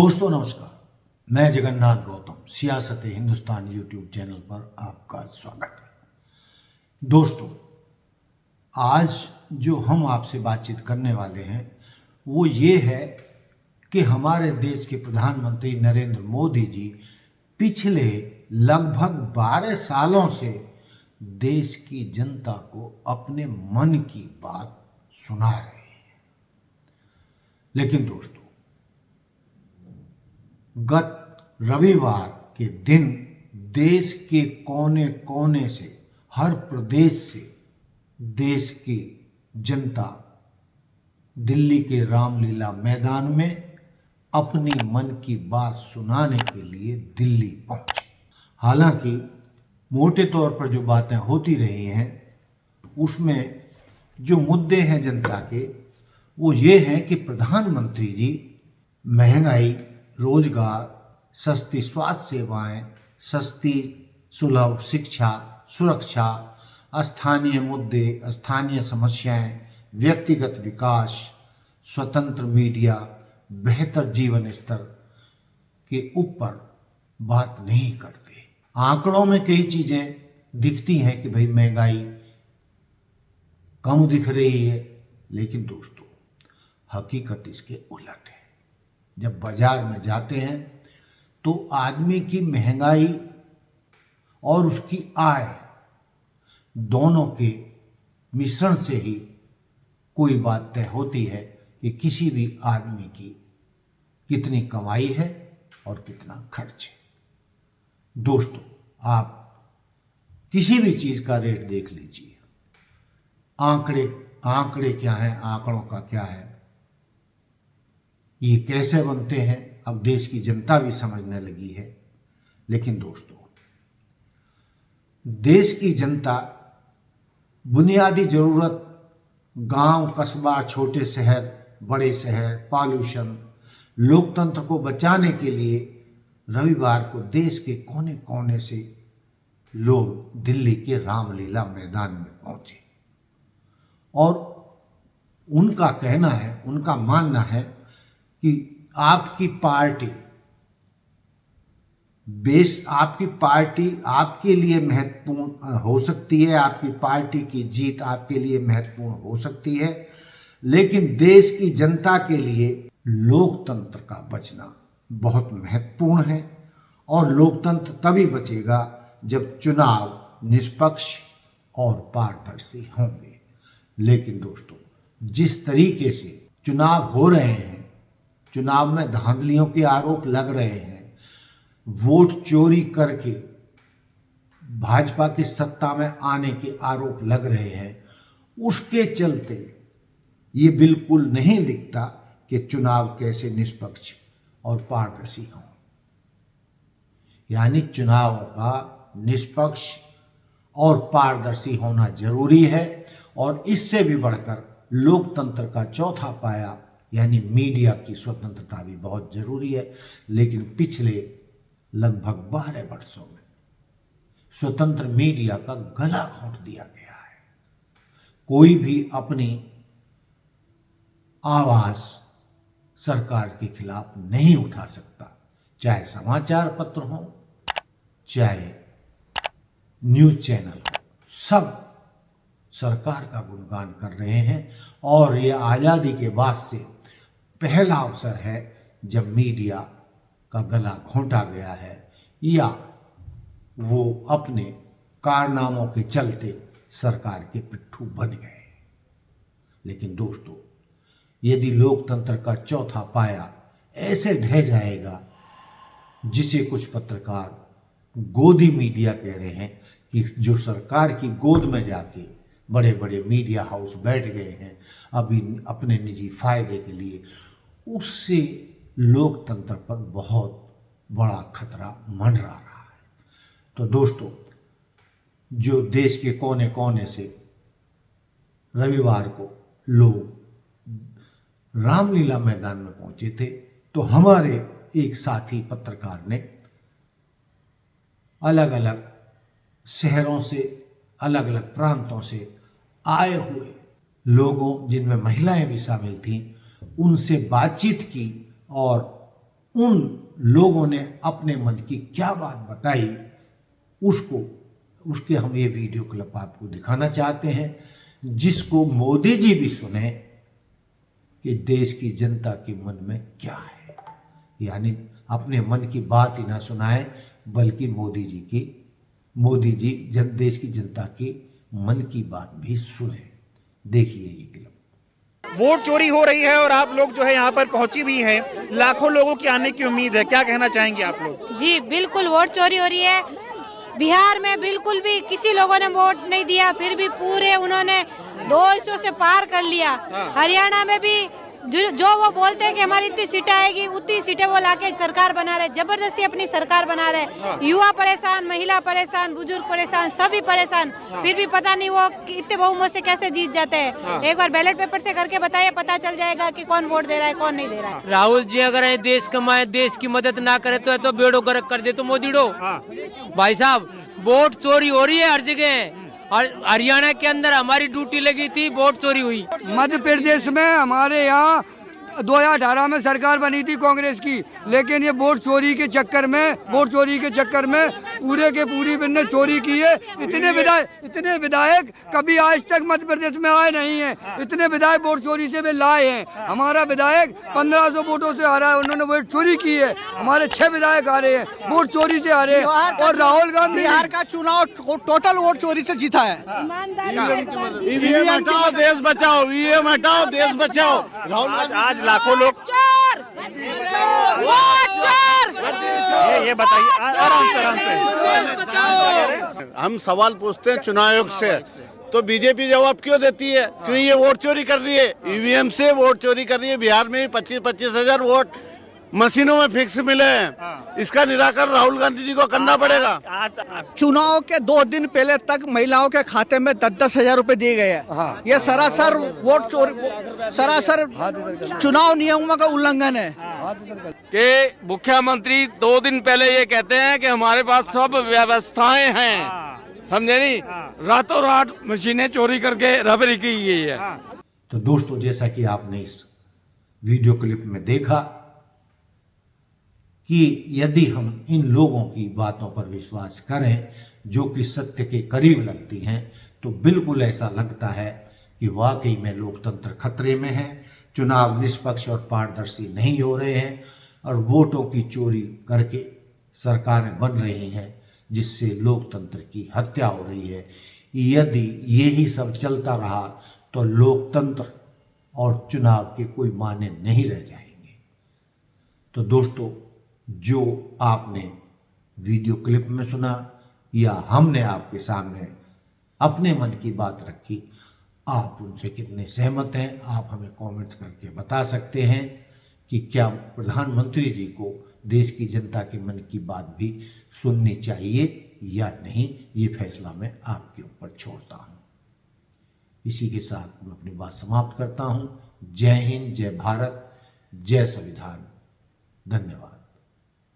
दोस्तों नमस्कार, मैं जगन्नाथ गौतम सियासत हिंदुस्तान यूट्यूब चैनल पर आपका स्वागत है। दोस्तों, आज जो हम आपसे बातचीत करने वाले हैं वो ये है कि हमारे देश के प्रधानमंत्री नरेंद्र मोदी जी पिछले लगभग 12 सालों से देश की जनता को अपने मन की बात सुना रहे हैं। लेकिन दोस्तों, गत रविवार के दिन देश के कोने कोने से, हर प्रदेश से देश की जनता दिल्ली के रामलीला मैदान में अपनी मन की बात सुनाने के लिए दिल्ली पहुंचे। हालांकि मोटे तौर पर जो बातें होती रही हैं उसमें जो मुद्दे हैं जनता के वो ये हैं कि प्रधानमंत्री जी महंगाई, रोजगार, सस्ती स्वास्थ्य सेवाएं, सस्ती सुलभ शिक्षा, सुरक्षा, स्थानीय मुद्दे, स्थानीय समस्याएं, व्यक्तिगत विकास, स्वतंत्र मीडिया, बेहतर जीवन स्तर के ऊपर बात नहीं करते। आंकड़ों में कई चीजें दिखती हैं कि भाई महंगाई कम दिख रही है, लेकिन दोस्तों हकीकत इसके उलट है। जब बाजार में जाते हैं तो आदमी की महंगाई और उसकी आय दोनों के मिश्रण से ही कोई बात तय होती है कि किसी भी आदमी की कितनी कमाई है और कितना खर्च है। दोस्तों, आप किसी भी चीज़ का रेट देख लीजिए, आंकड़े क्या हैं, आंकड़ों का क्या है, ये कैसे बनते हैं, अब देश की जनता भी समझने लगी है। लेकिन दोस्तों, देश की जनता बुनियादी जरूरत, गांव, कस्बा, छोटे शहर, बड़े शहर, पॉल्यूशन, लोकतंत्र को बचाने के लिए रविवार को देश के कोने कोने से लोग दिल्ली के रामलीला मैदान में पहुंचे और उनका कहना है, उनका मानना है कि आपकी पार्टी आपके लिए महत्वपूर्ण हो सकती है, आपकी पार्टी की जीत आपके लिए महत्वपूर्ण हो सकती है, लेकिन देश की जनता के लिए लोकतंत्र का बचना बहुत महत्वपूर्ण है और लोकतंत्र तभी बचेगा जब चुनाव निष्पक्ष और पारदर्शी होंगे। लेकिन दोस्तों, जिस तरीके से चुनाव हो रहे हैं, चुनाव में धांधलियों के आरोप लग रहे हैं, वोट चोरी करके भाजपा की सत्ता में आने के आरोप लग रहे हैं, उसके चलते ये बिल्कुल नहीं दिखता कि चुनाव कैसे निष्पक्ष और पारदर्शी हों। यानी चुनाव का निष्पक्ष और पारदर्शी होना जरूरी है और इससे भी बढ़कर लोकतंत्र का चौथा पाया यानी मीडिया की स्वतंत्रता भी बहुत जरूरी है। लेकिन पिछले लगभग 12 वर्षों में स्वतंत्र मीडिया का गला घोंट दिया गया है। कोई भी अपनी आवाज सरकार के खिलाफ नहीं उठा सकता, चाहे समाचार पत्र हो, चाहे न्यूज चैनल हो, सब सरकार का गुणगान कर रहे हैं और ये आज़ादी के बाद से पहला अवसर है जब मीडिया का गला घोंटा गया है या वो अपने कारनामों के चलते सरकार के पिट्ठू बन गए। लेकिन दोस्तों, यदि लोकतंत्र का चौथा पाया ऐसे ढह जाएगा, जिसे कुछ पत्रकार गोदी मीडिया कह रहे हैं कि जो सरकार की गोद में जाके बड़े बड़े मीडिया हाउस बैठ गए हैं अभी अपने निजी फायदे के लिए, उससे लोकतंत्र पर बहुत बड़ा खतरा मंडरा रहा है। तो दोस्तों, जो देश के कोने कोने से रविवार को लोग रामलीला मैदान में पहुंचे थे, तो हमारे एक साथी पत्रकार ने अलग अलग शहरों से, अलग अलग प्रांतों से आए हुए लोगों, जिनमें महिलाएं भी शामिल थीं, उनसे बातचीत की और उन लोगों ने अपने मन की क्या बात बताई, उसके हम ये वीडियो क्लिप आपको दिखाना चाहते हैं, जिसको मोदी जी भी सुने कि देश की जनता के मन में क्या है। यानी अपने मन की बात ही ना सुनाए, बल्कि मोदी जी देश की जनता की मन की बात भी सुने। देखिए ये क्लिप। वोट चोरी हो रही है और आप लोग जो है यहाँ पर पहुंची भी हैं, लाखों लोगों की आने की उम्मीद है, क्या कहना चाहेंगे आप लोग? जी बिल्कुल वोट चोरी हो रही है। बिहार में बिल्कुल भी किसी लोगों ने वोट नहीं दिया, फिर भी पूरे उन्होंने 200 से पार कर लिया। हरियाणा में भी जो वो बोलते हैं कि हमारी इतनी सीटें आएगी, उतनी सीटें वो लाके सरकार बना रहे, जबरदस्ती अपनी सरकार बना रहे। युवा परेशान, महिला परेशान, बुजुर्ग परेशान, सभी परेशान, फिर भी पता नहीं वो इतने बहुमत से कैसे जीत जाते हैं। एक बार बैलेट पेपर से करके बताइए, पता चल जाएगा कि कौन वोट दे रहा है, कौन नहीं दे रहा है। राहुल जी अगर ये देश कमाए, देश की मदद ना करे तो बेड़ो गर्क कर दे तो मोदी डो। भाई साहब वोट चोरी हो रही है हर जगह, और हरियाणा के अंदर हमारी ड्यूटी लगी थी, वोट चोरी हुई। मध्य प्रदेश में हमारे यहाँ 2018 में सरकार बनी थी कांग्रेस की, लेकिन ये वोट चोरी के चक्कर में पूरे के पूरी ने चोरी की है। इतने विधायक कभी आज तक मध्य प्रदेश में आए नहीं हैं। इतने विधायक वोट चोरी से भी लाए हैं। हमारा विधायक 1500 वोटों से आ रहा है, उन्होंने वोट चोरी की है। हमारे 6 विधायक आ रहे हैं, वोट चोरी से आ रहे हैं। और राहुल गांधी बिहार का चुनाव टोटल वोट चोरी से जीता है। ईवीएम हटाओ, देश बचाओ, ईवीएम हटाओ, देश बचाओ। राहुल आज लाखों लोग ये बताइए आराम से। हम सवाल पूछते हैं चुनाव आयोग से, तो बीजेपी जवाब क्यों देती है? क्यों ये वोट चोरी कर रही है? ईवीएम से वोट चोरी कर रही है। बिहार में 25-25 हजार वोट मशीनों में फिक्स मिले हैं। इसका निराकरण राहुल गांधी जी को करना पड़ेगा। चुनाव के 2 दिन पहले तक महिलाओं के खाते में 10-10 हजार रुपए दिए गए हैं। ये सरासर वोट चोरी, सरासर चुनाव नियमों का उल्लंघन है। कि मुख्यमंत्री 2 दिन पहले ये कहते हैं कि हमारे पास सब व्यवस्थाएं हैं, समझे नहीं, रातों रात मशीनें चोरी करके रबरी की गई है। तो दोस्तों, जैसा कि आपने इस वीडियो क्लिप में देखा कि यदि हम इन लोगों की बातों पर विश्वास करें जो कि सत्य के करीब लगती हैं, तो बिल्कुल ऐसा लगता है कि वाकई में लोकतंत्र खतरे में है। चुनाव निष्पक्ष और पारदर्शी नहीं हो रहे हैं और वोटों की चोरी करके सरकारें बन रही हैं, जिससे लोकतंत्र की हत्या हो रही है। यदि यही सब चलता रहा तो लोकतंत्र और चुनाव के कोई मायने नहीं रह जाएंगे। तो दोस्तों, जो आपने वीडियो क्लिप में सुना या हमने आपके सामने अपने मन की बात रखी, आप उनसे कितने सहमत हैं, आप हमें कमेंट्स करके बता सकते हैं कि क्या प्रधानमंत्री जी को देश की जनता के मन की बात भी सुननी चाहिए या नहीं। ये फैसला मैं आपके ऊपर छोड़ता हूँ। इसी के साथ मैं अपनी बात समाप्त करता हूँ। जय हिंद, जय भारत, जय संविधान। धन्यवाद।